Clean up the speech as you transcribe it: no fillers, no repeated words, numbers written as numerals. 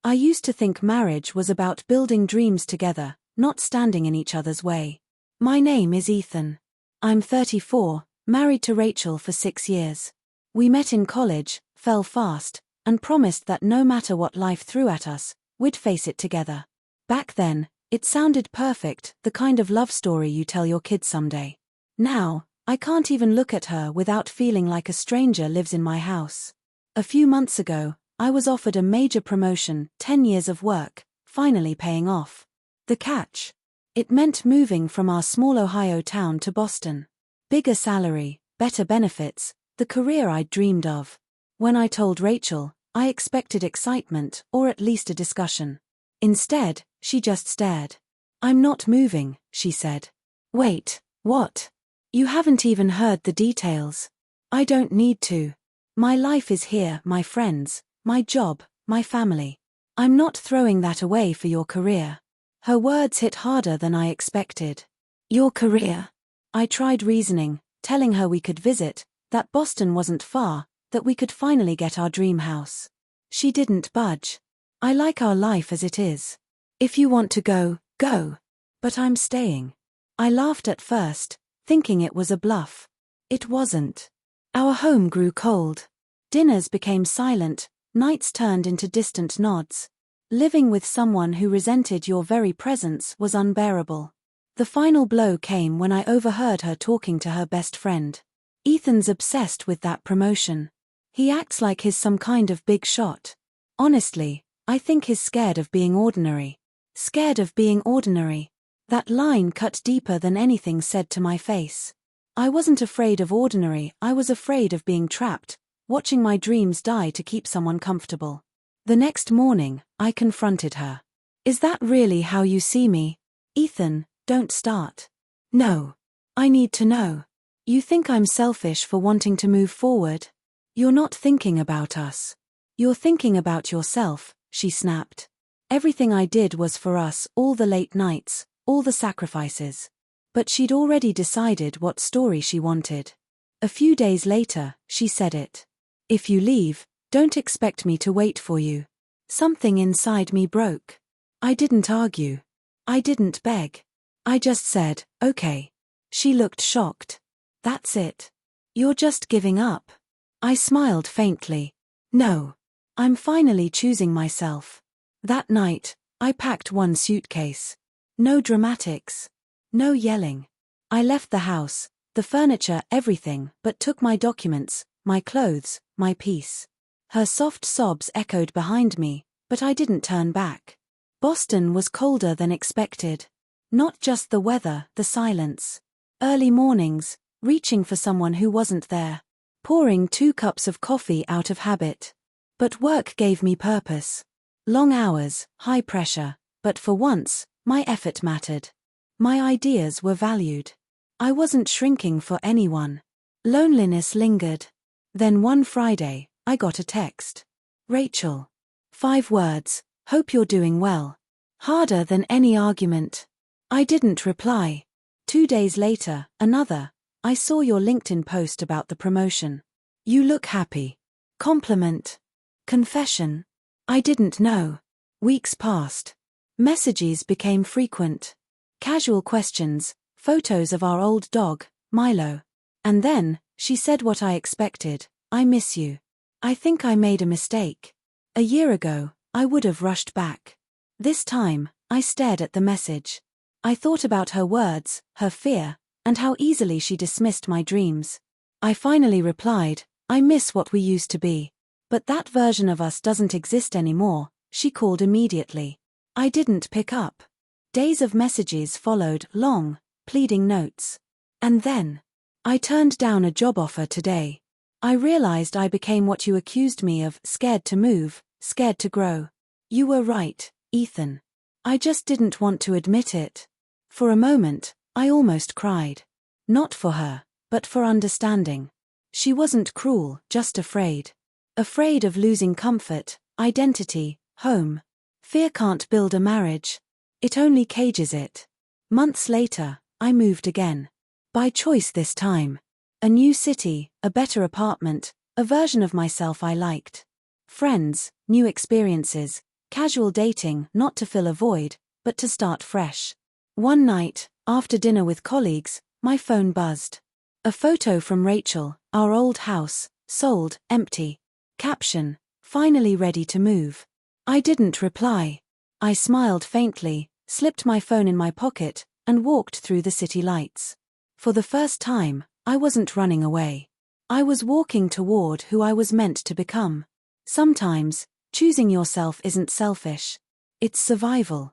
I used to think marriage was about building dreams together, not standing in each other's way. My name is Ethan. I'm 34, married to Rachel for 6 years. We met in college, fell fast, and promised that no matter what life threw at us, we'd face it together. Back then, it sounded perfect, the kind of love story you tell your kids someday. Now, I can't even look at her without feeling like a stranger lives in my house. A few months ago, I was offered a major promotion, 10 years of work, finally paying off. The catch? It meant moving from our small Ohio town to Boston. Bigger salary, better benefits, the career I'd dreamed of. When I told Rachel, I expected excitement or at least a discussion. Instead, she just stared. "I'm not moving," she said. "Wait, what? You haven't even heard the details." "I don't need to. My life is here, my friends, my job, my family. I'm not throwing that away for your career." Her words hit harder than I expected. "Your career?" I tried reasoning, telling her we could visit, that Boston wasn't far, that we could finally get our dream house. She didn't budge. "I like our life as it is. If you want to go, go. But I'm staying." I laughed at first, thinking it was a bluff. It wasn't. Our home grew cold. Dinners became silent, nights turned into distant nods. Living with someone who resented your very presence was unbearable. The final blow came when I overheard her talking to her best friend. "Ethan's obsessed with that promotion. He acts like he's some kind of big shot. Honestly, I think he's scared of being ordinary." Scared of being ordinary. That line cut deeper than anything said to my face. I wasn't afraid of ordinary, I was afraid of being trapped, watching my dreams die to keep someone comfortable. The next morning, I confronted her. "Is that really how you see me? Ethan, don't start." "No. I need to know. You think I'm selfish for wanting to move forward? You're not thinking about us. You're thinking about yourself," she snapped. Everything I did was for us, all the late nights, all the sacrifices. But she'd already decided what story she wanted. A few days later, she said it. "If you leave, don't expect me to wait for you." Something inside me broke. I didn't argue. I didn't beg. I just said, "Okay." She looked shocked. "That's it? You're just giving up?" I smiled faintly. "No. I'm finally choosing myself." That night, I packed one suitcase. No dramatics. No yelling. I left the house, the furniture, everything, but took my documents, my clothes, my peace. Her soft sobs echoed behind me, but I didn't turn back. Boston was colder than expected. Not just the weather, the silence. Early mornings, reaching for someone who wasn't there. Pouring 2 cups of coffee out of habit. But work gave me purpose. Long hours, high pressure, but for once, my effort mattered. My ideas were valued. I wasn't shrinking for anyone. Loneliness lingered. Then one Friday, I got a text. "Rachel." 5 words, "Hope you're doing well." Harder than any argument. I didn't reply. 2 days later, another. "I saw your LinkedIn post about the promotion. You look happy." Compliment. Confession. I didn't know. Weeks passed. Messages became frequent. Casual questions, photos of our old dog, Milo. And then, she said what I expected, "I miss you." I think I made a mistake. A year ago, I would have rushed back. This time, I stared at the message. I thought about her words, her fear, and how easily she dismissed my dreams. I finally replied, "I miss what we used to be. But that version of us doesn't exist anymore." She called immediately. I didn't pick up. Days of messages followed, long, pleading notes. And then, I turned down a job offer today. I realized I became what you accused me of, scared to move, scared to grow. You were right, Ethan. I just didn't want to admit it. For a moment, I almost cried. Not for her, but for understanding. She wasn't cruel, just afraid. Afraid of losing comfort, identity, home. Fear can't build a marriage. It only cages it. Months later, I moved again. By choice this time. A new city, a better apartment, a version of myself I liked. Friends, new experiences, Casual dating, not to fill a void, but to start fresh. One night, after dinner with colleagues, my phone buzzed. A photo from Rachel, our old house, sold, empty. Caption: finally ready to move. I didn't reply. I smiled faintly, slipped my phone in my pocket, and walked through the city lights. For the first time, I wasn't running away. I was walking toward who I was meant to become. Sometimes, choosing yourself isn't selfish. It's survival.